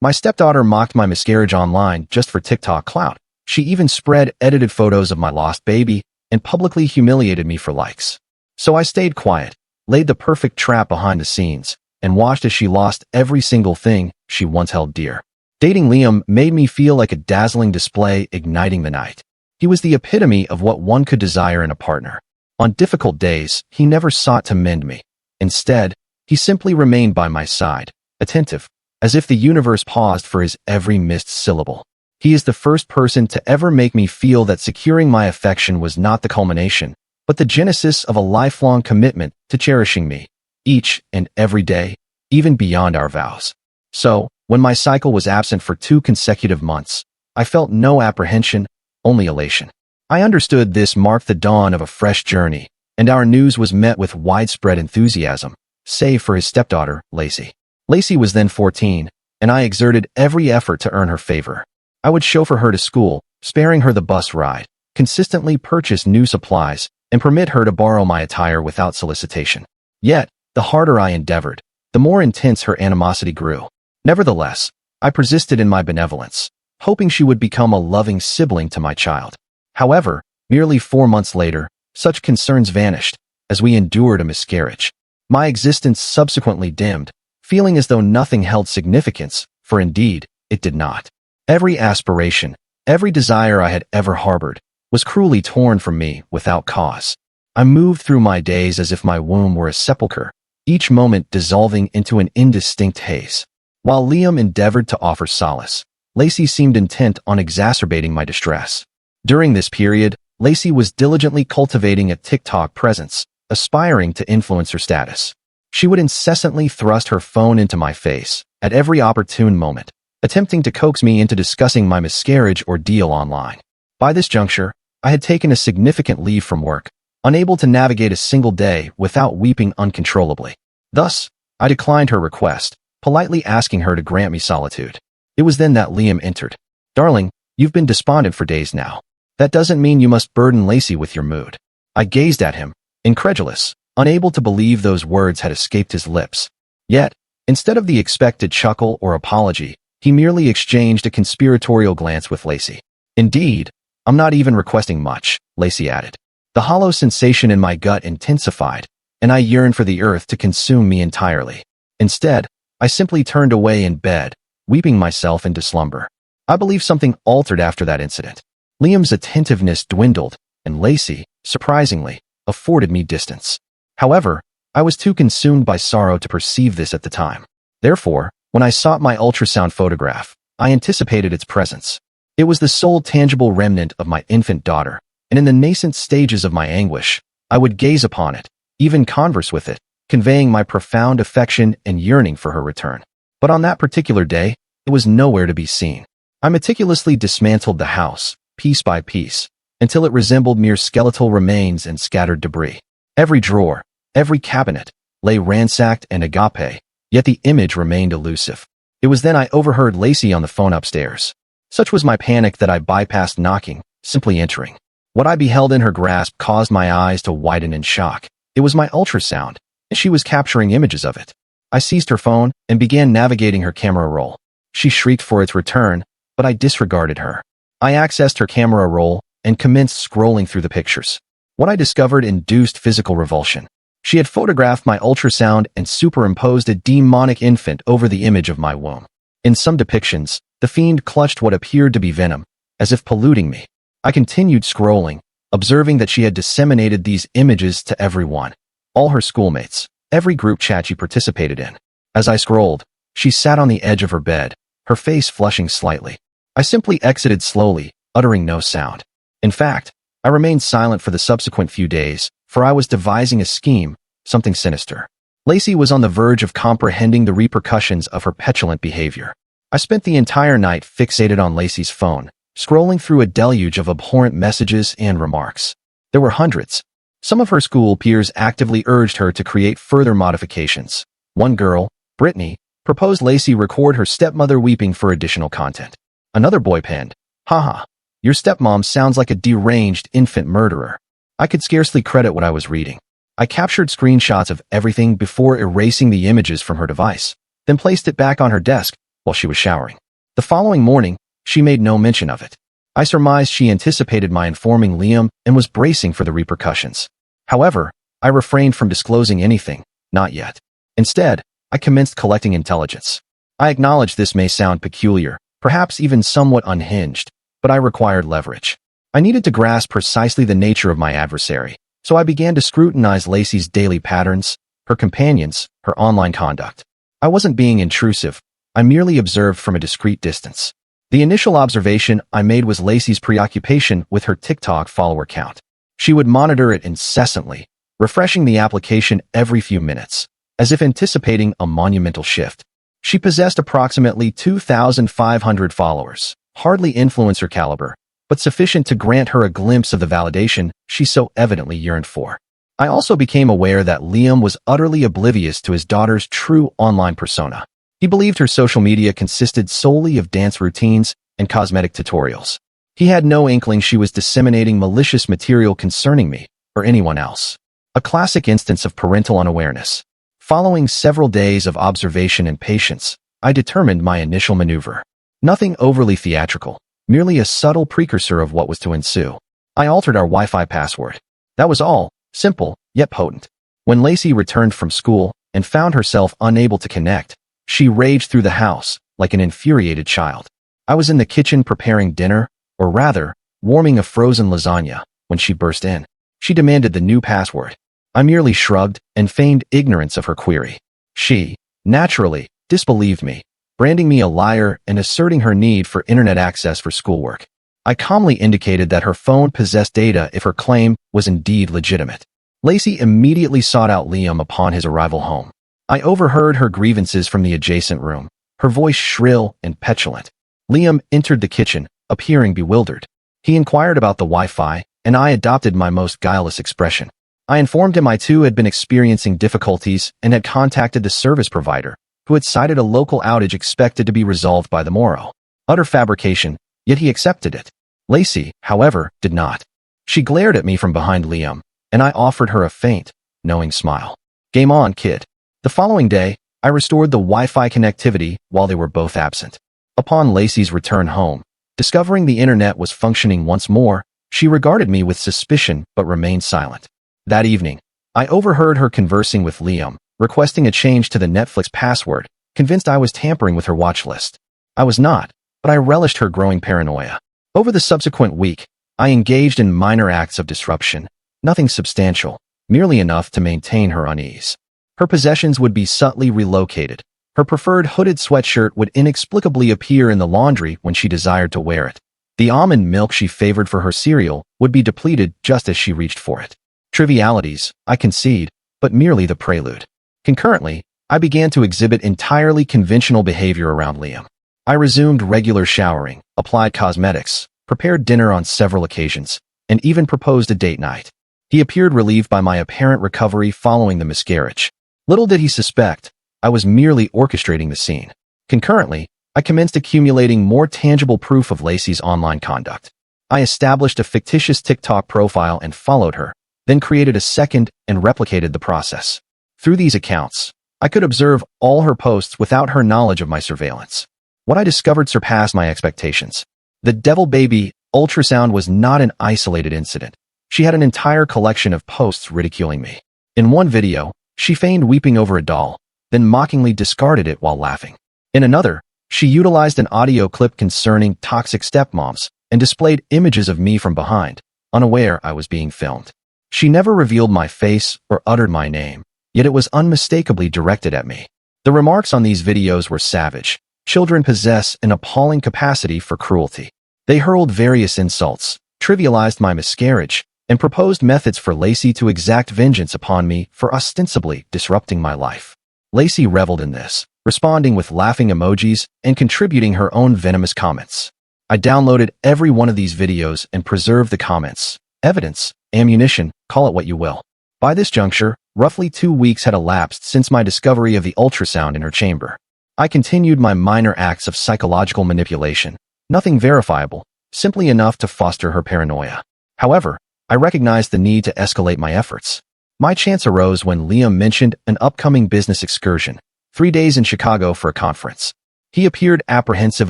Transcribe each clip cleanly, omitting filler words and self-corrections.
My stepdaughter mocked my miscarriage online just for TikTok clout. She even spread edited photos of my lost baby and publicly humiliated me for likes. So I stayed quiet, laid the perfect trap behind the scenes, and watched as she lost every single thing she once held dear. Dating Liam made me feel like a dazzling display igniting the night. He was the epitome of what one could desire in a partner. On difficult days, he never sought to mend me. Instead, he simply remained by my side, attentive, as if the universe paused for his every missed syllable. He is the first person to ever make me feel that securing my affection was not the culmination, but the genesis of a lifelong commitment to cherishing me, each and every day, even beyond our vows. So, when my cycle was absent for 2 consecutive months, I felt no apprehension, only elation. I understood this marked the dawn of a fresh journey, and our news was met with widespread enthusiasm, save for his stepdaughter, Lacey. Lacey was then 14, and I exerted every effort to earn her favor. I would chauffeur her to school, sparing her the bus ride, consistently purchase new supplies, and permit her to borrow my attire without solicitation. Yet, the harder I endeavored, the more intense her animosity grew. Nevertheless, I persisted in my benevolence, hoping she would become a loving sibling to my child. However, merely 4 months later, such concerns vanished, as we endured a miscarriage. My existence subsequently dimmed, feeling as though nothing held significance, for indeed, it did not. Every aspiration, every desire I had ever harbored, was cruelly torn from me without cause. I moved through my days as if my womb were a sepulcher, each moment dissolving into an indistinct haze. While Liam endeavored to offer solace, Lacey seemed intent on exacerbating my distress. During this period, Lacey was diligently cultivating a TikTok presence, aspiring to influencer status. She would incessantly thrust her phone into my face at every opportune moment, attempting to coax me into discussing my miscarriage ordeal online. By this juncture, I had taken a significant leave from work, unable to navigate a single day without weeping uncontrollably. Thus, I declined her request, politely asking her to grant me solitude. It was then that Liam entered. "Darling, you've been despondent for days now. That doesn't mean you must burden Lacey with your mood." I gazed at him, incredulous, unable to believe those words had escaped his lips. Yet, instead of the expected chuckle or apology, he merely exchanged a conspiratorial glance with Lacey. "Indeed, I'm not even requesting much," Lacey added. The hollow sensation in my gut intensified, and I yearned for the earth to consume me entirely. Instead, I simply turned away in bed, weeping myself into slumber. I believe something altered after that incident. Liam's attentiveness dwindled, and Lacey, surprisingly, afforded me distance. However, I was too consumed by sorrow to perceive this at the time. Therefore, when I sought my ultrasound photograph, I anticipated its presence. It was the sole tangible remnant of my infant daughter, and in the nascent stages of my anguish, I would gaze upon it, even converse with it, conveying my profound affection and yearning for her return. But on that particular day, it was nowhere to be seen. I meticulously dismantled the house, piece by piece, until it resembled mere skeletal remains and scattered debris. Every drawer, every cabinet, lay ransacked and agape, yet the image remained elusive. It was then I overheard Lacey on the phone upstairs. Such was my panic that I bypassed knocking, simply entering. What I beheld in her grasp caused my eyes to widen in shock. It was my ultrasound, and she was capturing images of it. I seized her phone and began navigating her camera roll. She shrieked for its return, but I disregarded her. I accessed her camera roll and commenced scrolling through the pictures. What I discovered induced physical revulsion. She had photographed my ultrasound and superimposed a demonic infant over the image of my womb. In some depictions, the fiend clutched what appeared to be venom, as if polluting me. I continued scrolling, observing that she had disseminated these images to everyone, all her schoolmates, every group chat she participated in. As I scrolled, she sat on the edge of her bed, her face flushing slightly. I simply exited slowly, uttering no sound. In fact, I remained silent for the subsequent few days, for I was devising a scheme, something sinister. Lacey was on the verge of comprehending the repercussions of her petulant behavior. I spent the entire night fixated on Lacey's phone, scrolling through a deluge of abhorrent messages and remarks. There were hundreds. Some of her school peers actively urged her to create further modifications. One girl, Brittany, proposed Lacey record her stepmother weeping for additional content. Another boy penned, "Haha, your stepmom sounds like a deranged infant murderer." I could scarcely credit what I was reading. I captured screenshots of everything before erasing the images from her device, then placed it back on her desk while she was showering. The following morning, she made no mention of it. I surmised she anticipated my informing Liam and was bracing for the repercussions. However, I refrained from disclosing anything, not yet. Instead, I commenced collecting intelligence. I acknowledge this may sound peculiar, perhaps even somewhat unhinged, but I required leverage. I needed to grasp precisely the nature of my adversary, so I began to scrutinize Lacey's daily patterns, her companions, her online conduct. I wasn't being intrusive. I merely observed from a discreet distance. The initial observation I made was Lacey's preoccupation with her TikTok follower count. She would monitor it incessantly, refreshing the application every few minutes, as if anticipating a monumental shift. She possessed approximately 2,500 followers, hardly influencer caliber, but sufficient to grant her a glimpse of the validation she so evidently yearned for. I also became aware that Liam was utterly oblivious to his daughter's true online persona. He believed her social media consisted solely of dance routines and cosmetic tutorials. He had no inkling she was disseminating malicious material concerning me or anyone else. A classic instance of parental unawareness. Following several days of observation and patience, I determined my initial maneuver. Nothing overly theatrical, merely a subtle precursor of what was to ensue. I altered our Wi-Fi password. That was all, simple, yet potent. When Lacey returned from school and found herself unable to connect, she raged through the house like an infuriated child. I was in the kitchen preparing dinner, or rather, warming a frozen lasagna, when she burst in. She demanded the new password. I merely shrugged and feigned ignorance of her query. She, naturally, disbelieved me, branding me a liar and asserting her need for internet access for schoolwork. I calmly indicated that her phone possessed data if her claim was indeed legitimate. Lacey immediately sought out Liam upon his arrival home. I overheard her grievances from the adjacent room, her voice shrill and petulant. Liam entered the kitchen, appearing bewildered. He inquired about the Wi-Fi, and I adopted my most guileless expression. I informed him I too had been experiencing difficulties and had contacted the service provider, who had cited a local outage expected to be resolved by the morrow. Utter fabrication, yet he accepted it. Lacey, however, did not. She glared at me from behind Liam, and I offered her a faint, knowing smile. Game on, kid. The following day, I restored the Wi-Fi connectivity while they were both absent. Upon Lacey's return home, discovering the internet was functioning once more, she regarded me with suspicion but remained silent. That evening, I overheard her conversing with Liam, requesting a change to the Netflix password, convinced I was tampering with her watch list. I was not, but I relished her growing paranoia. Over the subsequent week, I engaged in minor acts of disruption, nothing substantial, merely enough to maintain her unease. Her possessions would be subtly relocated. Her preferred hooded sweatshirt would inexplicably appear in the laundry when she desired to wear it. The almond milk she favored for her cereal would be depleted just as she reached for it. Trivialities, I concede, but merely the prelude. Concurrently, I began to exhibit entirely conventional behavior around Liam. I resumed regular showering, applied cosmetics, prepared dinner on several occasions, and even proposed a date night. He appeared relieved by my apparent recovery following the miscarriage. Little did he suspect, I was merely orchestrating the scene. Concurrently, I commenced accumulating more tangible proof of Lacey's online conduct. I established a fictitious TikTok profile and followed her, then created a second and replicated the process. Through these accounts, I could observe all her posts without her knowledge of my surveillance. What I discovered surpassed my expectations. The devil baby ultrasound was not an isolated incident. She had an entire collection of posts ridiculing me. In one video, she feigned weeping over a doll, then mockingly discarded it while laughing. In another, she utilized an audio clip concerning toxic stepmoms and displayed images of me from behind, unaware I was being filmed. She never revealed my face or uttered my name, yet it was unmistakably directed at me. The remarks on these videos were savage. Children possess an appalling capacity for cruelty. They hurled various insults, trivialized my miscarriage, and proposed methods for Lacey to exact vengeance upon me for ostensibly disrupting my life. Lacey reveled in this, responding with laughing emojis and contributing her own venomous comments. I downloaded every one of these videos and preserved the comments. Evidence, ammunition, call it what you will. By this juncture, roughly 2 weeks had elapsed since my discovery of the ultrasound in her chamber. I continued my minor acts of psychological manipulation, nothing verifiable, simply enough to foster her paranoia. However, I recognized the need to escalate my efforts. My chance arose when Liam mentioned an upcoming business excursion, 3 days in Chicago for a conference. He appeared apprehensive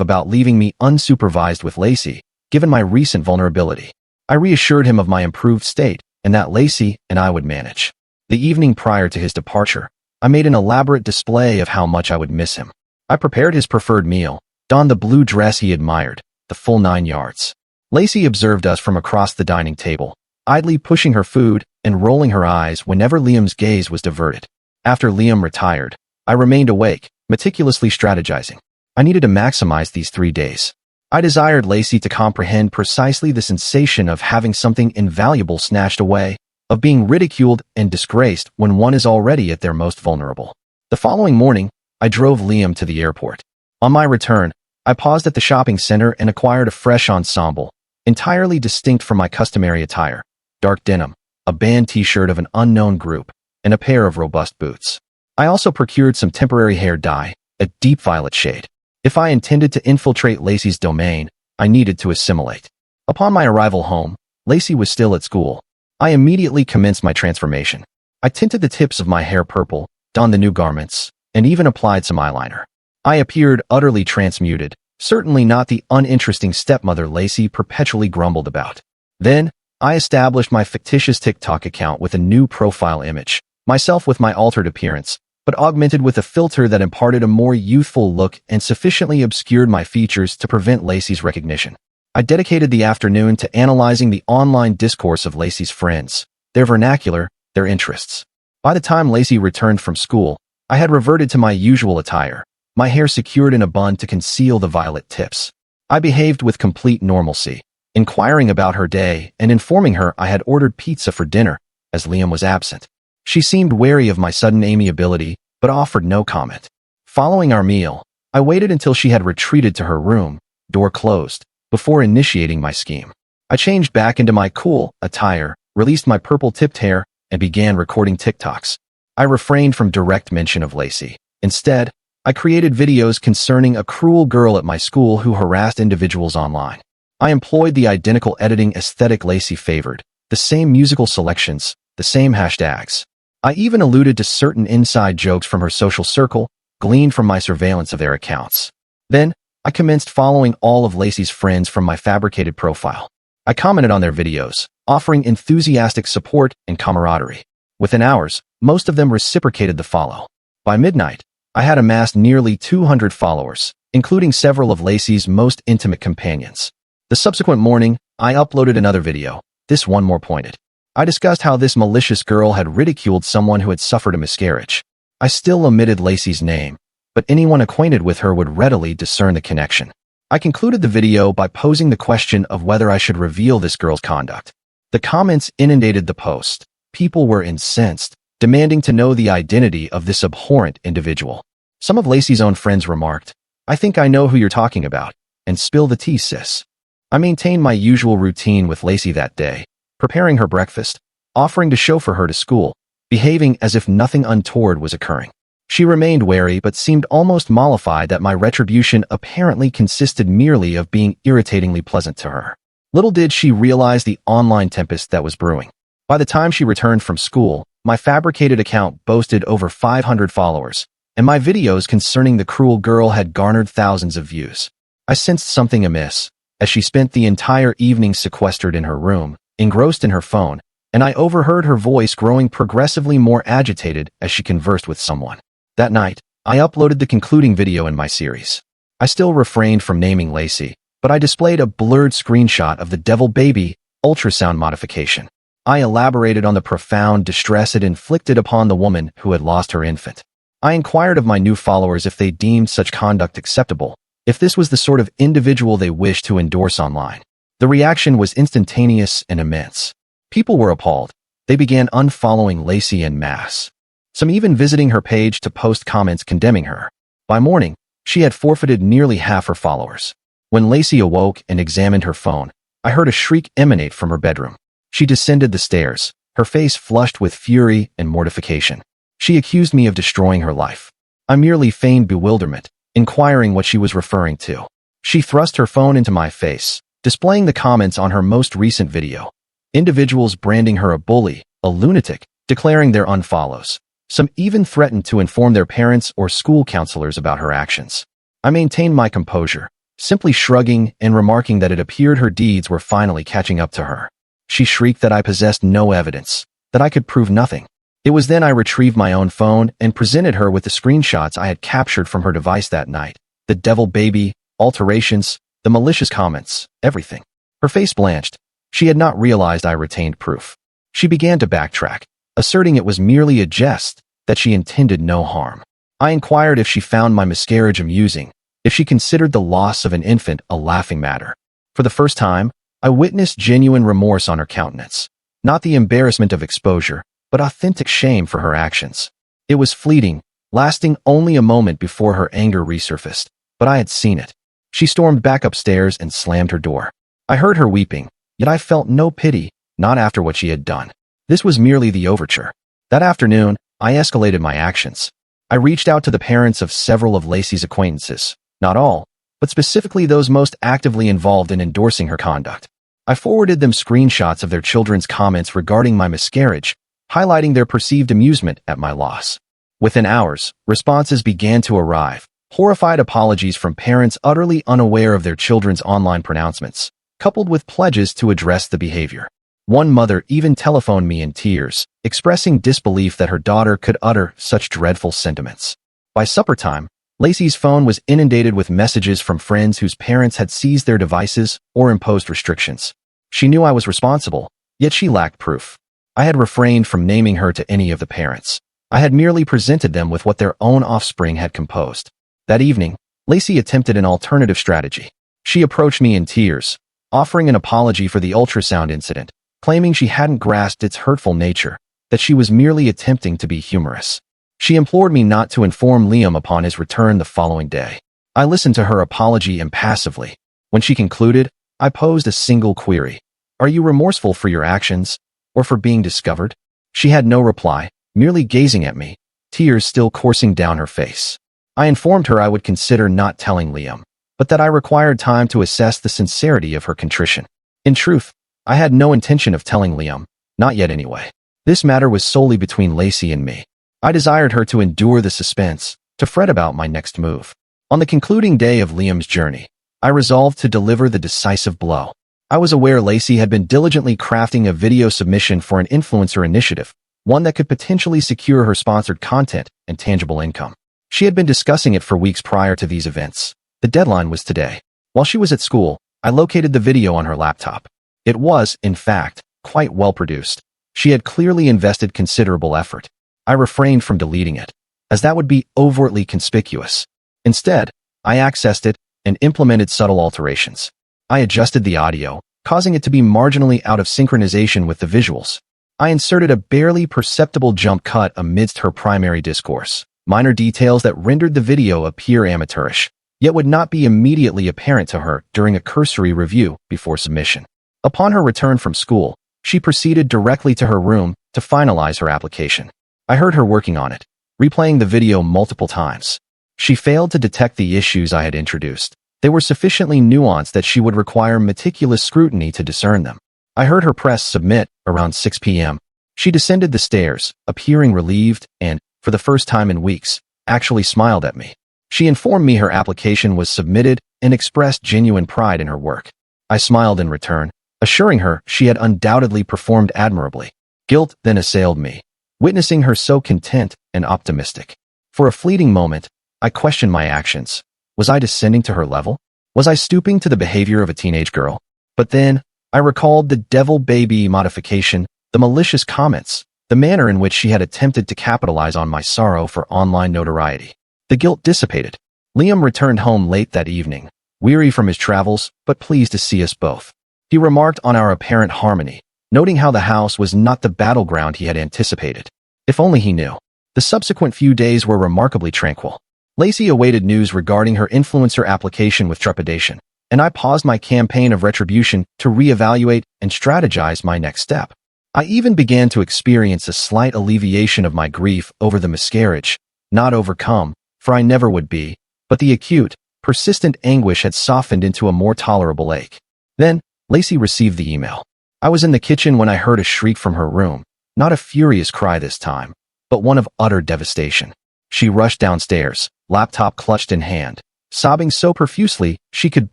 about leaving me unsupervised with Lacey, given my recent vulnerability. I reassured him of my improved state and that Lacey and I would manage. The evening prior to his departure, I made an elaborate display of how much I would miss him. I prepared his preferred meal, donned the blue dress he admired, the full 9 yards. Lacey observed us from across the dining table, idly pushing her food and rolling her eyes whenever Liam's gaze was diverted. After Liam retired, I remained awake, meticulously strategizing. I needed to maximize these 3 days. I desired Lacey to comprehend precisely the sensation of having something invaluable snatched away, of being ridiculed and disgraced when one is already at their most vulnerable. The following morning, I drove Liam to the airport. On my return, I paused at the shopping center and acquired a fresh ensemble, entirely distinct from my customary attire: dark denim, a band t-shirt of an unknown group, and a pair of robust boots. I also procured some temporary hair dye, a deep violet shade. If I intended to infiltrate Lacey's domain, I needed to assimilate. Upon my arrival home, Lacey was still at school. I immediately commenced my transformation. I tinted the tips of my hair purple, donned the new garments, and even applied some eyeliner. I appeared utterly transmuted, certainly not the uninteresting stepmother Lacey perpetually grumbled about. Then, I established my fictitious TikTok account with a new profile image, myself with my altered appearance, but augmented with a filter that imparted a more youthful look and sufficiently obscured my features to prevent Lacey's recognition. I dedicated the afternoon to analyzing the online discourse of Lacey's friends, their vernacular, their interests. By the time Lacey returned from school, I had reverted to my usual attire, my hair secured in a bun to conceal the violet tips. I behaved with complete normalcy, inquiring about her day and informing her I had ordered pizza for dinner, as Liam was absent. She seemed wary of my sudden amiability, but offered no comment. Following our meal, I waited until she had retreated to her room, door closed, before initiating my scheme. I changed back into my cool attire, released my purple-tipped hair, and began recording TikToks. I refrained from direct mention of Lacey. Instead, I created videos concerning a cruel girl at my school who harassed individuals online. I employed the identical editing aesthetic Lacey favored, the same musical selections, the same hashtags. I even alluded to certain inside jokes from her social circle, gleaned from my surveillance of their accounts. Then, I commenced following all of Lacey's friends from my fabricated profile. I commented on their videos, offering enthusiastic support and camaraderie. Within hours, most of them reciprocated the follow. By midnight, I had amassed nearly 200 followers, including several of Lacey's most intimate companions. The subsequent morning, I uploaded another video, this one more pointed. I discussed how this malicious girl had ridiculed someone who had suffered a miscarriage. I still omitted Lacey's name, but anyone acquainted with her would readily discern the connection. I concluded the video by posing the question of whether I should reveal this girl's conduct. The comments inundated the post. People were incensed, demanding to know the identity of this abhorrent individual. Some of Lacey's own friends remarked, "I think I know who you're talking about," and spill the tea, sis. I maintained my usual routine with Lacey that day, preparing her breakfast, offering to chauffeur her to school, behaving as if nothing untoward was occurring. She remained wary but seemed almost mollified that my retribution apparently consisted merely of being irritatingly pleasant to her. Little did she realize the online tempest that was brewing. By the time she returned from school, my fabricated account boasted over 500 followers, and my videos concerning the cruel girl had garnered thousands of views. I sensed something amiss, as she spent the entire evening sequestered in her room, engrossed in her phone, and I overheard her voice growing progressively more agitated as she conversed with someone. That night, I uploaded the concluding video in my series. I still refrained from naming Lacey, but I displayed a blurred screenshot of the Devil Baby ultrasound modification. I elaborated on the profound distress it inflicted upon the woman who had lost her infant. I inquired of my new followers if they deemed such conduct acceptable, if this was the sort of individual they wished to endorse online. The reaction was instantaneous and immense. People were appalled. They began unfollowing Lacey en masse, some even visiting her page to post comments condemning her. By morning, she had forfeited nearly half her followers. When Lacey awoke and examined her phone, I heard a shriek emanate from her bedroom. She descended the stairs, her face flushed with fury and mortification. She accused me of destroying her life. I merely feigned bewilderment, inquiring what she was referring to. She thrust her phone into my face, displaying the comments on her most recent video. Individuals branding her a bully, a lunatic, declaring their unfollows. Some even threatened to inform their parents or school counselors about her actions. I maintained my composure, simply shrugging and remarking that it appeared her deeds were finally catching up to her. She shrieked that I possessed no evidence, that I could prove nothing. It was then I retrieved my own phone and presented her with the screenshots I had captured from her device that night. The devil baby, alterations, the malicious comments, everything. Her face blanched. She had not realized I retained proof. She began to backtrack, asserting it was merely a jest, that she intended no harm. I inquired if she found my miscarriage amusing, if she considered the loss of an infant a laughing matter. For the first time, I witnessed genuine remorse on her countenance. Not the embarrassment of exposure, but authentic shame for her actions. It was fleeting, lasting only a moment before her anger resurfaced, but I had seen it. She stormed back upstairs and slammed her door. I heard her weeping, yet I felt no pity, not after what she had done. This was merely the overture. That afternoon, I escalated my actions. I reached out to the parents of several of Lacey's acquaintances, not all, but specifically those most actively involved in endorsing her conduct. I forwarded them screenshots of their children's comments regarding my miscarriage, highlighting their perceived amusement at my loss. Within hours, responses began to arrive, horrified apologies from parents utterly unaware of their children's online pronouncements, coupled with pledges to address the behavior. One mother even telephoned me in tears, expressing disbelief that her daughter could utter such dreadful sentiments. By supper time, Lacey's phone was inundated with messages from friends whose parents had seized their devices or imposed restrictions. She knew I was responsible, yet she lacked proof. I had refrained from naming her to any of the parents. I had merely presented them with what their own offspring had composed. That evening, Lacey attempted an alternative strategy. She approached me in tears, offering an apology for the ultrasound incident, claiming she hadn't grasped its hurtful nature, that she was merely attempting to be humorous. She implored me not to inform Liam upon his return the following day. I listened to her apology impassively. When she concluded, I posed a single query. Are you remorseful for your actions, or for being discovered? She had no reply, merely gazing at me, tears still coursing down her face. I informed her I would consider not telling Liam, but that I required time to assess the sincerity of her contrition. In truth, I had no intention of telling Liam, not yet anyway. This matter was solely between Lacey and me. I desired her to endure the suspense, to fret about my next move. On the concluding day of Liam's journey, I resolved to deliver the decisive blow. I was aware Lacey had been diligently crafting a video submission for an influencer initiative, one that could potentially secure her sponsored content and tangible income. She had been discussing it for weeks prior to these events. The deadline was today. While she was at school, I located the video on her laptop. It was, in fact, quite well produced. She had clearly invested considerable effort. I refrained from deleting it, as that would be overtly conspicuous. Instead, I accessed it and implemented subtle alterations. I adjusted the audio, causing it to be marginally out of synchronization with the visuals. I inserted a barely perceptible jump cut amidst her primary discourse, minor details that rendered the video appear amateurish, yet would not be immediately apparent to her during a cursory review before submission. Upon her return from school, she proceeded directly to her room to finalize her application. I heard her working on it, replaying the video multiple times. She failed to detect the issues I had introduced. They were sufficiently nuanced that she would require meticulous scrutiny to discern them. I heard her press submit around 6 p.m. She descended the stairs, appearing relieved and, for the first time in weeks, actually smiled at me. She informed me her application was submitted and expressed genuine pride in her work. I smiled in return, assuring her she had undoubtedly performed admirably. Guilt then assailed me, witnessing her so content and optimistic. For a fleeting moment, I questioned my actions. Was I descending to her level? Was I stooping to the behavior of a teenage girl? But then, I recalled the devil baby modification, the malicious comments, the manner in which she had attempted to capitalize on my sorrow for online notoriety. The guilt dissipated. Liam returned home late that evening, weary from his travels, but pleased to see us both. He remarked on our apparent harmony, noting how the house was not the battleground he had anticipated. If only he knew. The subsequent few days were remarkably tranquil. Lacey awaited news regarding her influencer application with trepidation, and I paused my campaign of retribution to reevaluate and strategize my next step. I even began to experience a slight alleviation of my grief over the miscarriage, not overcome, for I never would be, but the acute, persistent anguish had softened into a more tolerable ache. Then, Lacey received the email. I was in the kitchen when I heard a shriek from her room, not a furious cry this time, but one of utter devastation. She rushed downstairs, laptop clutched in hand, sobbing so profusely she could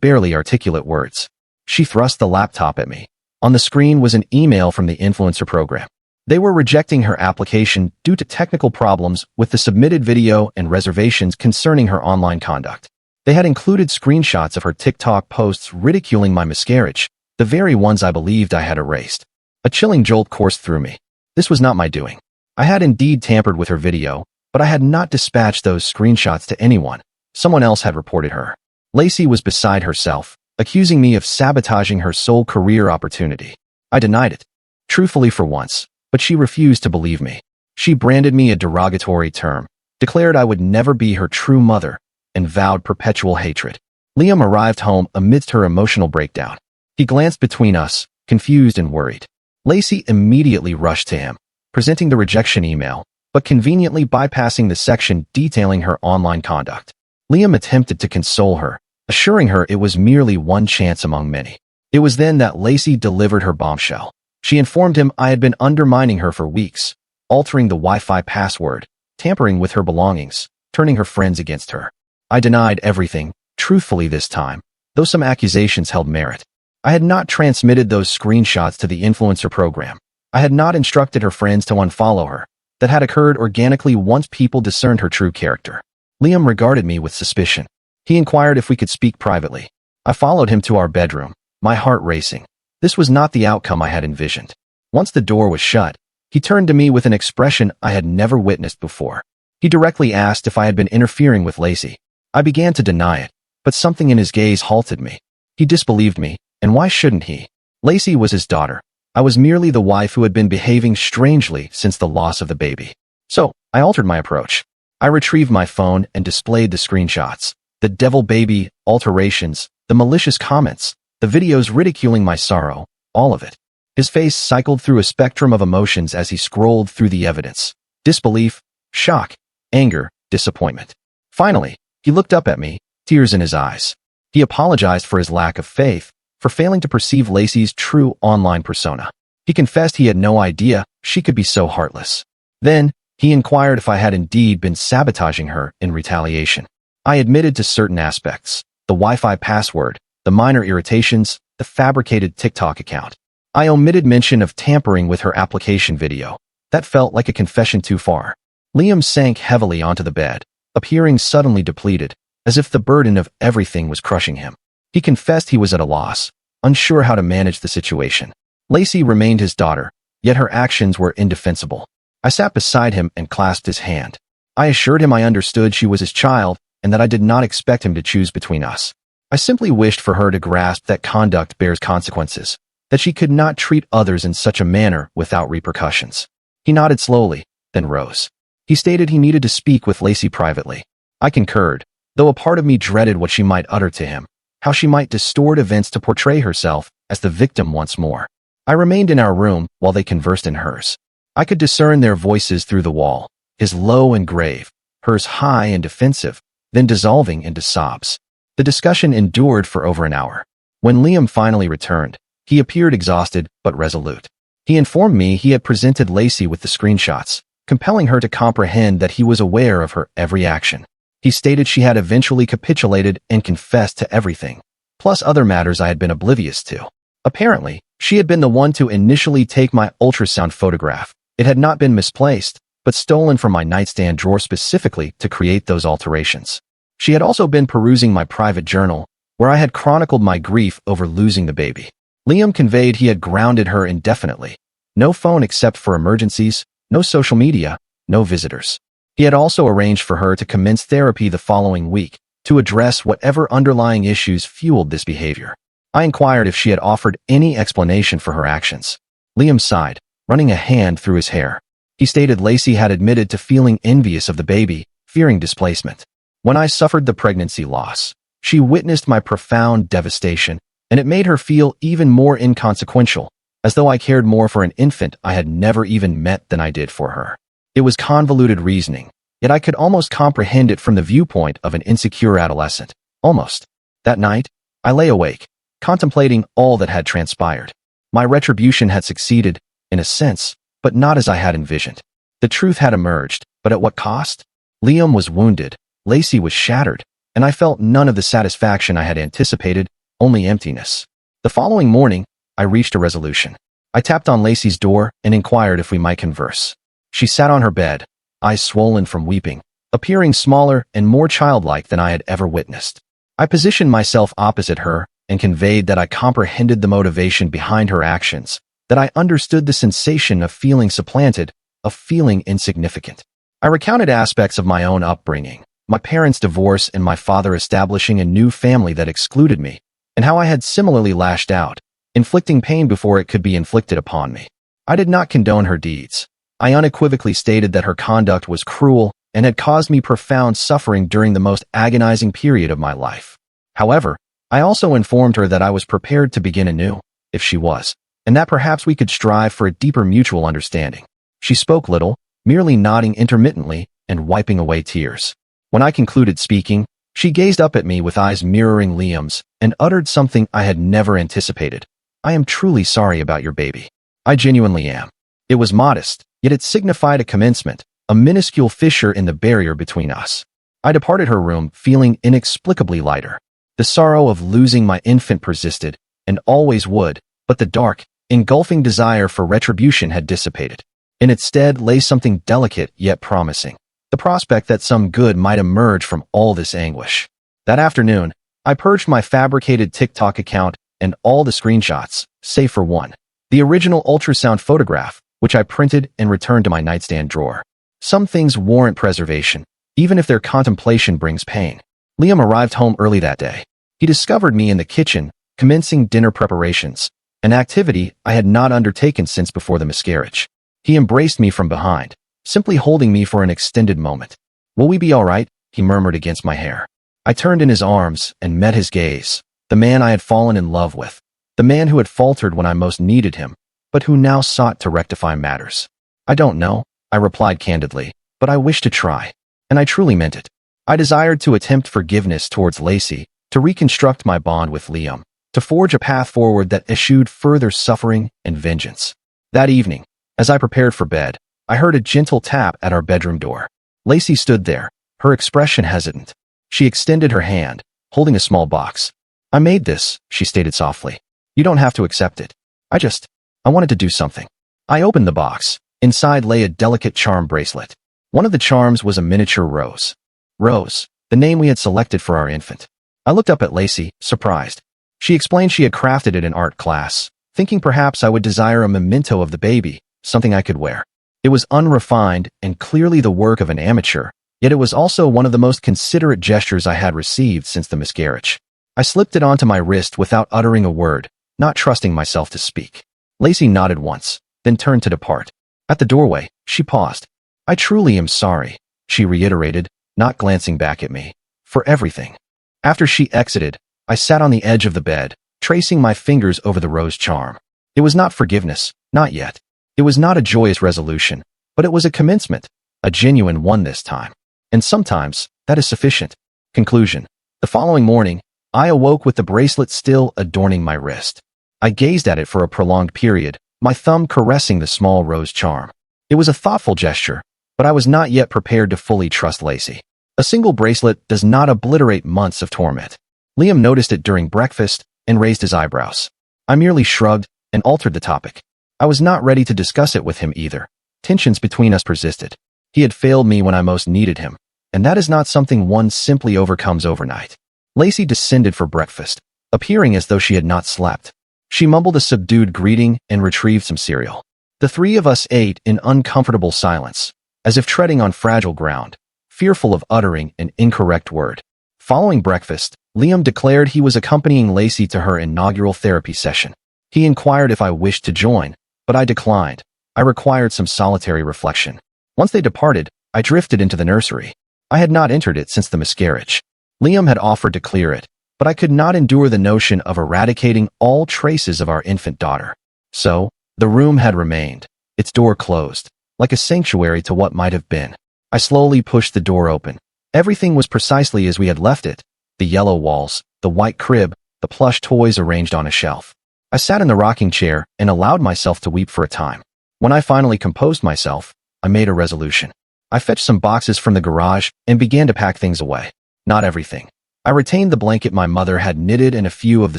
barely articulate words. She thrust the laptop at me. On the screen was an email from the influencer program. They were rejecting her application due to technical problems with the submitted video and reservations concerning her online conduct. They had included screenshots of her TikTok posts ridiculing my miscarriage, the very ones I believed I had erased. A chilling jolt coursed through me. This was not my doing. I had indeed tampered with her video, but I had not dispatched those screenshots to anyone. Someone else had reported her. Lacey was beside herself, accusing me of sabotaging her sole career opportunity. I denied it, truthfully for once, but she refused to believe me. She branded me a derogatory term, declared I would never be her true mother, and vowed perpetual hatred. Liam arrived home amidst her emotional breakdown. He glanced between us, confused and worried. Lacey immediately rushed to him, presenting the rejection email, but conveniently bypassing the section detailing her online conduct. Liam attempted to console her, assuring her it was merely one chance among many. It was then that Lacey delivered her bombshell. She informed him I had been undermining her for weeks, altering the Wi-Fi password, tampering with her belongings, turning her friends against her. I denied everything, truthfully this time, though some accusations held merit. I had not transmitted those screenshots to the influencer program. I had not instructed her friends to unfollow her. That had occurred organically once people discerned her true character. Liam regarded me with suspicion. He inquired if we could speak privately. I followed him to our bedroom, my heart racing. This was not the outcome I had envisioned. Once the door was shut, he turned to me with an expression I had never witnessed before. He directly asked if I had been interfering with Lacey. I began to deny it, but something in his gaze halted me. He disbelieved me, and why shouldn't he? Lacey was his daughter. I was merely the wife who had been behaving strangely since the loss of the baby. So, I altered my approach. I retrieved my phone and displayed the screenshots, the devil baby alterations, the malicious comments, the videos ridiculing my sorrow, all of it. His face cycled through a spectrum of emotions as he scrolled through the evidence. Disbelief, shock, anger, disappointment. Finally, he looked up at me, tears in his eyes. He apologized for his lack of faith, for failing to perceive Lacey's true online persona. He confessed he had no idea she could be so heartless. Then, he inquired if I had indeed been sabotaging her in retaliation. I admitted to certain aspects, the Wi-Fi password, the minor irritations, the fabricated TikTok account. I omitted mention of tampering with her application video. That felt like a confession too far. Liam sank heavily onto the bed, appearing suddenly depleted, as if the burden of everything was crushing him. He confessed he was at a loss, unsure how to manage the situation. Lacey remained his daughter, yet her actions were indefensible. I sat beside him and clasped his hand. I assured him I understood she was his child and that I did not expect him to choose between us. I simply wished for her to grasp that conduct bears consequences, that she could not treat others in such a manner without repercussions. He nodded slowly, then rose. He stated he needed to speak with Lacey privately. I concurred, though a part of me dreaded what she might utter to him, how she might distort events to portray herself as the victim once more. I remained in our room while they conversed in hers. I could discern their voices through the wall, his low and grave, hers high and defensive, then dissolving into sobs. The discussion endured for over an hour. When Liam finally returned, he appeared exhausted but resolute. He informed me he had presented Lacey with the screenshots, compelling her to comprehend that he was aware of her every action. He stated she had eventually capitulated and confessed to everything, plus other matters I had been oblivious to. Apparently, she had been the one to initially take my ultrasound photograph. It had not been misplaced, but stolen from my nightstand drawer specifically to create those alterations. She had also been perusing my private journal, where I had chronicled my grief over losing the baby. Liam conveyed he had grounded her indefinitely. No phone except for emergencies, no social media, no visitors. He had also arranged for her to commence therapy the following week to address whatever underlying issues fueled this behavior. I inquired if she had offered any explanation for her actions. Liam sighed, running a hand through his hair. He stated Lacey had admitted to feeling envious of the baby, fearing displacement. When I suffered the pregnancy loss, she witnessed my profound devastation, and it made her feel even more inconsequential, as though I cared more for an infant I had never even met than I did for her. It was convoluted reasoning, yet I could almost comprehend it from the viewpoint of an insecure adolescent. Almost. That night, I lay awake, contemplating all that had transpired. My retribution had succeeded, in a sense, but not as I had envisioned. The truth had emerged, but at what cost? Liam was wounded, Lacey was shattered, and I felt none of the satisfaction I had anticipated, only emptiness. The following morning, I reached a resolution. I tapped on Lacey's door and inquired if we might converse. She sat on her bed, eyes swollen from weeping, appearing smaller and more childlike than I had ever witnessed. I positioned myself opposite her and conveyed that I comprehended the motivation behind her actions, that I understood the sensation of feeling supplanted, of feeling insignificant. I recounted aspects of my own upbringing, my parents' divorce and my father establishing a new family that excluded me, and how I had similarly lashed out, inflicting pain before it could be inflicted upon me. I did not condone her deeds. I unequivocally stated that her conduct was cruel and had caused me profound suffering during the most agonizing period of my life. However, I also informed her that I was prepared to begin anew, if she was, and that perhaps we could strive for a deeper mutual understanding. She spoke little, merely nodding intermittently and wiping away tears. When I concluded speaking, she gazed up at me with eyes mirroring Liam's and uttered something I had never anticipated. "I am truly sorry about your baby. I genuinely am." It was modest, yet it signified a commencement, a minuscule fissure in the barrier between us. I departed her room feeling inexplicably lighter. The sorrow of losing my infant persisted, and always would, but the dark, engulfing desire for retribution had dissipated. In its stead lay something delicate yet promising, the prospect that some good might emerge from all this anguish. That afternoon, I purged my fabricated TikTok account and all the screenshots, save for one, the original ultrasound photograph, which I printed and returned to my nightstand drawer. Some things warrant preservation, even if their contemplation brings pain. Liam arrived home early that day. He discovered me in the kitchen, commencing dinner preparations, an activity I had not undertaken since before the miscarriage. He embraced me from behind, simply holding me for an extended moment. "Will we be all right?" he murmured against my hair. I turned in his arms and met his gaze, the man I had fallen in love with, the man who had faltered when I most needed him, but who now sought to rectify matters. "I don't know," I replied candidly, "but I wish to try." And I truly meant it. I desired to attempt forgiveness towards Lacey, to reconstruct my bond with Liam, to forge a path forward that eschewed further suffering and vengeance. That evening, as I prepared for bed, I heard a gentle tap at our bedroom door. Lacey stood there, her expression hesitant. She extended her hand, holding a small box. "I made this," she stated softly. "You don't have to accept it. I wanted to do something." I opened the box. Inside lay a delicate charm bracelet. One of the charms was a miniature rose. Rose, the name we had selected for our infant. I looked up at Lacey, surprised. She explained she had crafted it in art class, thinking perhaps I would desire a memento of the baby, something I could wear. It was unrefined and clearly the work of an amateur, yet it was also one of the most considerate gestures I had received since the miscarriage. I slipped it onto my wrist without uttering a word, not trusting myself to speak. Lacey nodded once, then turned to depart. At the doorway, she paused. "I truly am sorry," she reiterated, not glancing back at me, "for everything." After she exited, I sat on the edge of the bed, tracing my fingers over the rose charm. It was not forgiveness, not yet. It was not a joyous resolution, but it was a commencement, a genuine one this time. And sometimes, that is sufficient. Conclusion. The following morning, I awoke with the bracelet still adorning my wrist. I gazed at it for a prolonged period, my thumb caressing the small rose charm. It was a thoughtful gesture, but I was not yet prepared to fully trust Lacey. A single bracelet does not obliterate months of torment. Liam noticed it during breakfast and raised his eyebrows. I merely shrugged and altered the topic. I was not ready to discuss it with him either. Tensions between us persisted. He had failed me when I most needed him, and that is not something one simply overcomes overnight. Lacey descended for breakfast, appearing as though she had not slept. She mumbled a subdued greeting and retrieved some cereal. The three of us ate in uncomfortable silence, as if treading on fragile ground, fearful of uttering an incorrect word. Following breakfast, Liam declared he was accompanying Lacey to her inaugural therapy session. He inquired if I wished to join, but I declined. I required some solitary reflection. Once they departed, I drifted into the nursery. I had not entered it since the miscarriage. Liam had offered to clear it, but I could not endure the notion of eradicating all traces of our infant daughter. So, the room had remained, its door closed, like a sanctuary to what might have been. I slowly pushed the door open. Everything was precisely as we had left it. The yellow walls, the white crib, the plush toys arranged on a shelf. I sat in the rocking chair and allowed myself to weep for a time. When I finally composed myself, I made a resolution. I fetched some boxes from the garage and began to pack things away. Not everything, I retained the blanket my mother had knitted and a few of the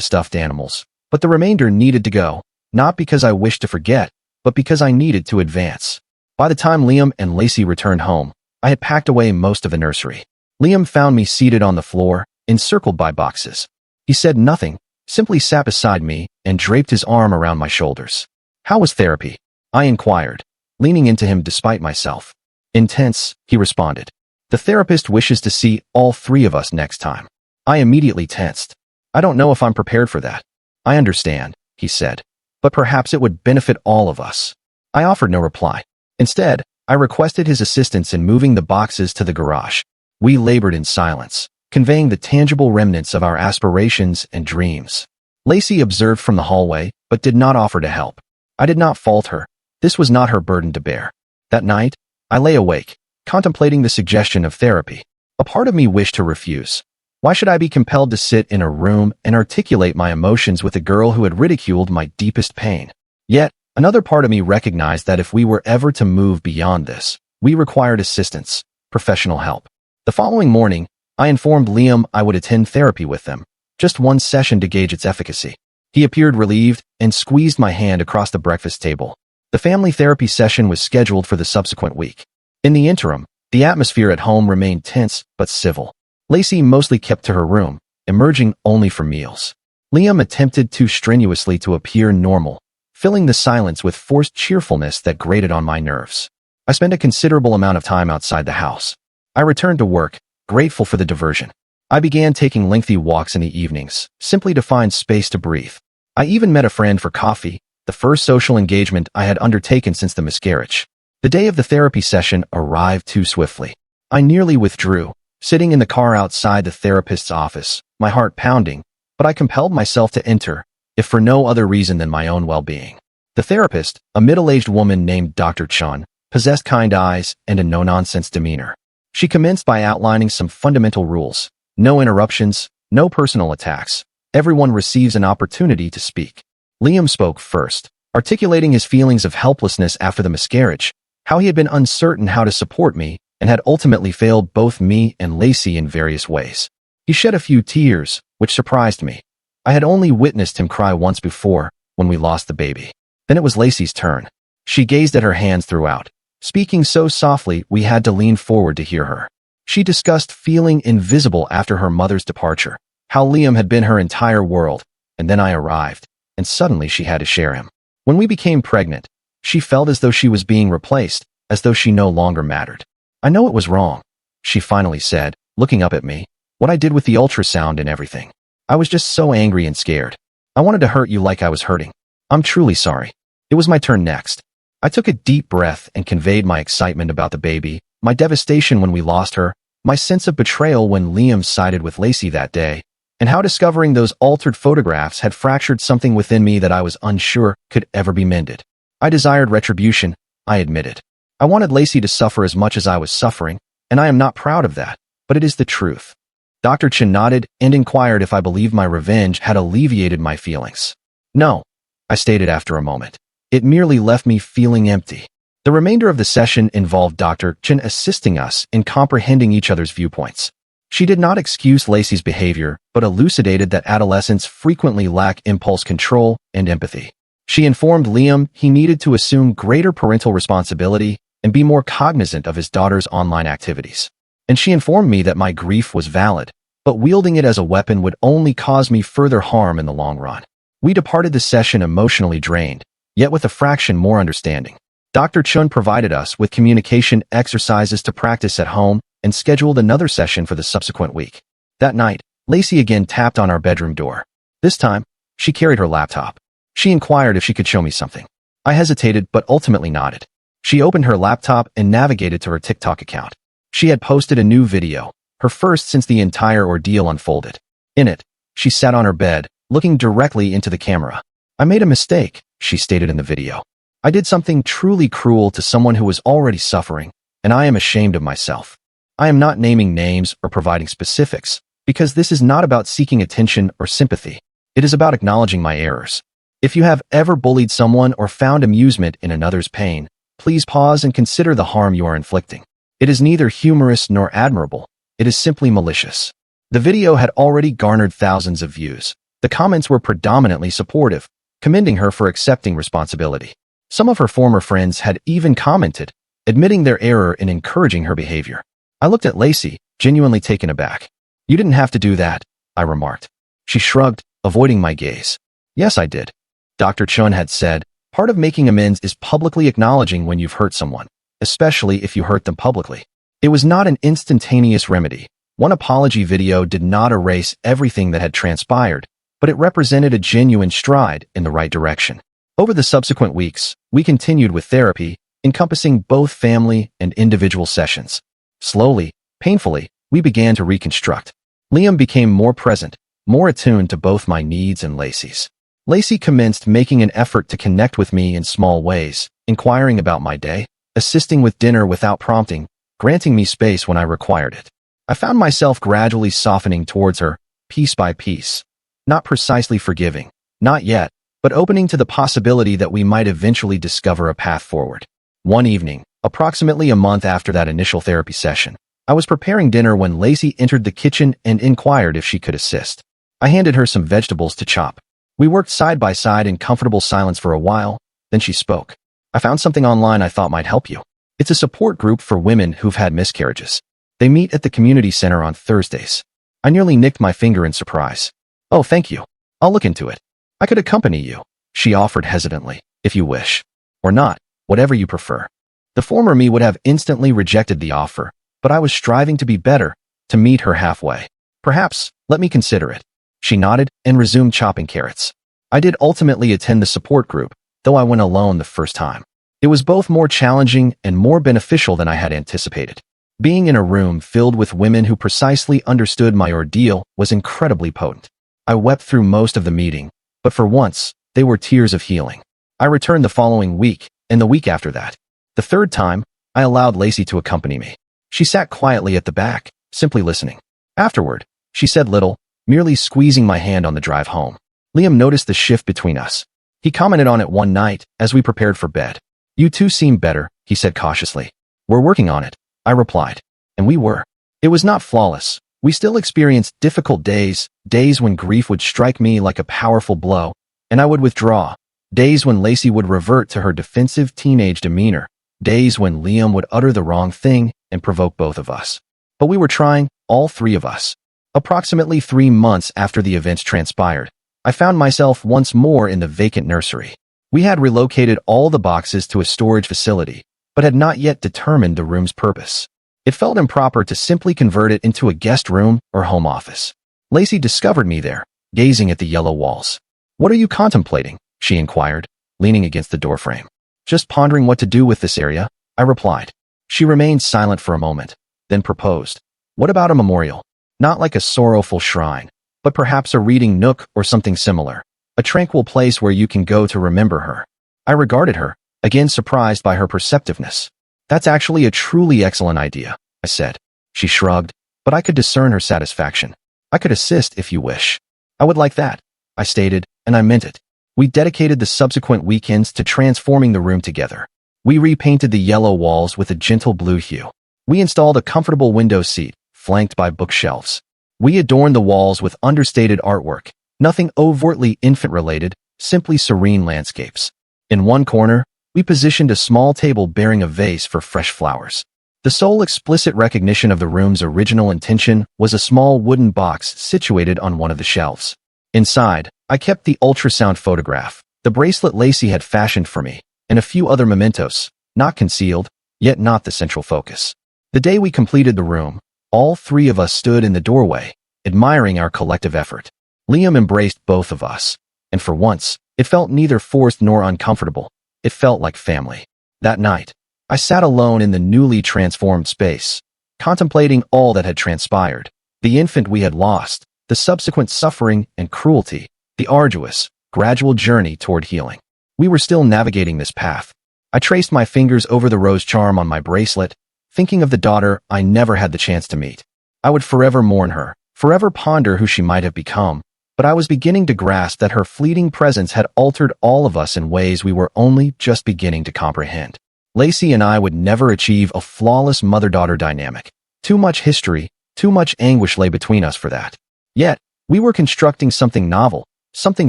stuffed animals, but the remainder needed to go, not because I wished to forget, but because I needed to advance. By the time Liam and Lacey returned home, I had packed away most of the nursery. Liam found me seated on the floor, encircled by boxes. He said nothing, simply sat beside me and draped his arm around my shoulders. "How was therapy?" I inquired, leaning into him despite myself. "Intense," he responded. "The therapist wishes to see all three of us next time." I immediately tensed. "I don't know if I'm prepared for that." "I understand," he said, "but perhaps it would benefit all of us." I offered no reply. Instead, I requested his assistance in moving the boxes to the garage. We labored in silence, conveying the tangible remnants of our aspirations and dreams. Lacey observed from the hallway, but did not offer to help. I did not fault her. This was not her burden to bear. That night, I lay awake, contemplating the suggestion of therapy. A part of me wished to refuse. Why should I be compelled to sit in a room and articulate my emotions with a girl who had ridiculed my deepest pain? Yet, another part of me recognized that if we were ever to move beyond this, we required assistance, professional help. The following morning, I informed Liam I would attend therapy with them, just one session to gauge its efficacy. He appeared relieved and squeezed my hand across the breakfast table. The family therapy session was scheduled for the subsequent week. In the interim, the atmosphere at home remained tense but civil. Lacey mostly kept to her room, emerging only for meals. Liam attempted too strenuously to appear normal, filling the silence with forced cheerfulness that grated on my nerves. I spent a considerable amount of time outside the house. I returned to work, grateful for the diversion. I began taking lengthy walks in the evenings, simply to find space to breathe. I even met a friend for coffee, the first social engagement I had undertaken since the miscarriage. The day of the therapy session arrived too swiftly. I nearly withdrew, sitting in the car outside the therapist's office, my heart pounding, but I compelled myself to enter, if for no other reason than my own well-being. The therapist, a middle-aged woman named Dr. Chun, possessed kind eyes and a no-nonsense demeanor. She commenced by outlining some fundamental rules. No interruptions, no personal attacks. Everyone receives an opportunity to speak. Liam spoke first, articulating his feelings of helplessness after the miscarriage, how he had been uncertain how to support me, and had ultimately failed both me and Lacey in various ways. He shed a few tears, which surprised me. I had only witnessed him cry once before, when we lost the baby. Then it was Lacey's turn. She gazed at her hands throughout, speaking so softly we had to lean forward to hear her. She discussed feeling invisible after her mother's departure, how Liam had been her entire world, and then I arrived, and suddenly she had to share him. When we became pregnant, she felt as though she was being replaced, as though she no longer mattered. "I know it was wrong," she finally said, looking up at me, "what I did with the ultrasound and everything. I was just so angry and scared. I wanted to hurt you like I was hurting. I'm truly sorry." It was my turn next. I took a deep breath and conveyed my excitement about the baby, my devastation when we lost her, my sense of betrayal when Liam sided with Lacey that day, and how discovering those altered photographs had fractured something within me that I was unsure could ever be mended. I desired retribution, I admitted. I wanted Lacey to suffer as much as I was suffering, and I am not proud of that, but it is the truth. Dr. Chen nodded and inquired if I believed my revenge had alleviated my feelings. "No," I stated after a moment. "It merely left me feeling empty." The remainder of the session involved Dr. Chen assisting us in comprehending each other's viewpoints. She did not excuse Lacey's behavior, but elucidated that adolescents frequently lack impulse control and empathy. She informed Liam he needed to assume greater parental responsibility and be more cognizant of his daughter's online activities. And she informed me that my grief was valid, but wielding it as a weapon would only cause me further harm in the long run. We departed the session emotionally drained, yet with a fraction more understanding. Dr. Chun provided us with communication exercises to practice at home and scheduled another session for the subsequent week. That night, Lacey again tapped on our bedroom door. This time, she carried her laptop. She inquired if she could show me something. I hesitated but ultimately nodded. She opened her laptop and navigated to her TikTok account. She had posted a new video, her first since the entire ordeal unfolded. In it, she sat on her bed, looking directly into the camera. "I made a mistake," she stated in the video. "I did something truly cruel to someone who was already suffering, and I am ashamed of myself." I am not naming names or providing specifics, because this is not about seeking attention or sympathy. It is about acknowledging my errors. If you have ever bullied someone or found amusement in another's pain, please pause and consider the harm you are inflicting. It is neither humorous nor admirable. It is simply malicious. The video had already garnered thousands of views. The comments were predominantly supportive, commending her for accepting responsibility. Some of her former friends had even commented, admitting their error in encouraging her behavior. I looked at Lacey, genuinely taken aback. "You didn't have to do that," I remarked. She shrugged, avoiding my gaze. "Yes, I did." Dr. Chun had said, "Part of making amends is publicly acknowledging when you've hurt someone, especially if you hurt them publicly." It was not an instantaneous remedy. One apology video did not erase everything that had transpired, but it represented a genuine stride in the right direction. Over the subsequent weeks, we continued with therapy, encompassing both family and individual sessions. Slowly, painfully, we began to reconstruct. Liam became more present, more attuned to both my needs and Lacey's. Lacey commenced making an effort to connect with me in small ways, inquiring about my day, assisting with dinner without prompting, granting me space when I required it. I found myself gradually softening towards her, piece by piece. Not precisely forgiving, not yet, but opening to the possibility that we might eventually discover a path forward. One evening, approximately a month after that initial therapy session, I was preparing dinner when Lacey entered the kitchen and inquired if she could assist. I handed her some vegetables to chop. We worked side by side in comfortable silence for a while, then she spoke. "I found something online I thought might help you. It's a support group for women who've had miscarriages. They meet at the community center on Thursdays." I nearly nicked my finger in surprise. "Oh, thank you. I'll look into it. I could accompany you," she offered hesitantly, "if you wish. Or not, whatever you prefer." The former me would have instantly rejected the offer, but I was striving to be better, to meet her halfway. "Perhaps, let me consider it." She nodded and resumed chopping carrots. I did ultimately attend the support group, though I went alone the first time. It was both more challenging and more beneficial than I had anticipated. Being in a room filled with women who precisely understood my ordeal was incredibly potent. I wept through most of the meeting, but for once, they were tears of healing. I returned the following week, and the week after that. The third time, I allowed Lacey to accompany me. She sat quietly at the back, simply listening. Afterward, she said little, merely squeezing my hand on the drive home. Liam noticed the shift between us. He commented on it one night as we prepared for bed. "You two seem better," he said cautiously. "We're working on it," I replied. And we were. It was not flawless. We still experienced difficult days, days when grief would strike me like a powerful blow, and I would withdraw, days when Lacey would revert to her defensive teenage demeanor, days when Liam would utter the wrong thing and provoke both of us. But we were trying, all three of us. Approximately 3 months after the events transpired, I found myself once more in the vacant nursery. We had relocated all the boxes to a storage facility, but had not yet determined the room's purpose. It felt improper to simply convert it into a guest room or home office. Lacey discovered me there, gazing at the yellow walls. "What are you contemplating?" she inquired, leaning against the doorframe. "Just pondering what to do with this area," I replied. She remained silent for a moment, then proposed. "What about a memorial? Not like a sorrowful shrine, but perhaps a reading nook or something similar. A tranquil place where you can go to remember her." I regarded her, again surprised by her perceptiveness. "That's actually a truly excellent idea," I said. She shrugged, but I could discern her satisfaction. "I could assist if you wish." "I would like that," I stated, and I meant it. We dedicated the subsequent weekends to transforming the room together. We repainted the yellow walls with a gentle blue hue. We installed a comfortable window seat, flanked by bookshelves. We adorned the walls with understated artwork, nothing overtly infant-related, simply serene landscapes. In one corner, we positioned a small table bearing a vase for fresh flowers. The sole explicit recognition of the room's original intention was a small wooden box situated on one of the shelves. Inside, I kept the ultrasound photograph, the bracelet Lacey had fashioned for me, and a few other mementos, not concealed, yet not the central focus. The day we completed the room, all three of us stood in the doorway, admiring our collective effort. Liam embraced both of us, and for once, it felt neither forced nor uncomfortable. It felt like family. That night, I sat alone in the newly transformed space, contemplating all that had transpired, the infant we had lost, the subsequent suffering and cruelty, the arduous, gradual journey toward healing. We were still navigating this path. I traced my fingers over the rose charm on my bracelet, thinking of the daughter I never had the chance to meet. I would forever mourn her, forever ponder who she might have become, but I was beginning to grasp that her fleeting presence had altered all of us in ways we were only just beginning to comprehend. Lacey and I would never achieve a flawless mother-daughter dynamic. Too much history, Too much anguish lay between us for that. Yet, we were constructing something novel, something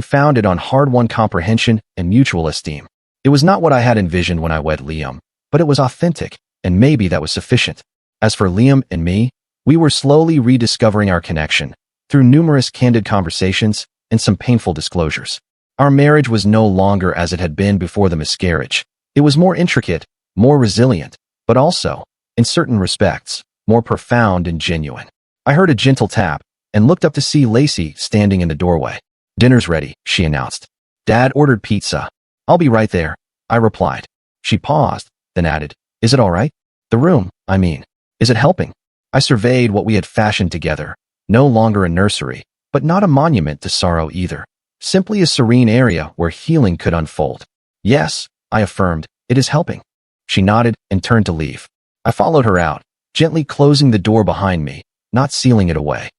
founded on hard-won comprehension and mutual esteem. It was not what I had envisioned when I wed Liam, but it was authentic, and maybe that was sufficient. As for Liam and me, we were slowly rediscovering our connection through numerous candid conversations and some painful disclosures. Our marriage was no longer as it had been before the miscarriage. It was more intricate, more resilient, but also, in certain respects, more profound and genuine. I heard a gentle tap and looked up to see Lacey standing in the doorway. "Dinner's ready," she announced. "Dad ordered pizza. I'll be right there," I replied. She paused, then added, "Is it all right? The room, I mean. Is it helping?" I surveyed what we had fashioned together. No longer a nursery, but not a monument to sorrow either. Simply a serene area where healing could unfold. "Yes," I affirmed, "it is helping." She nodded and turned to leave. I followed her out, gently closing the door behind me, not sealing it away.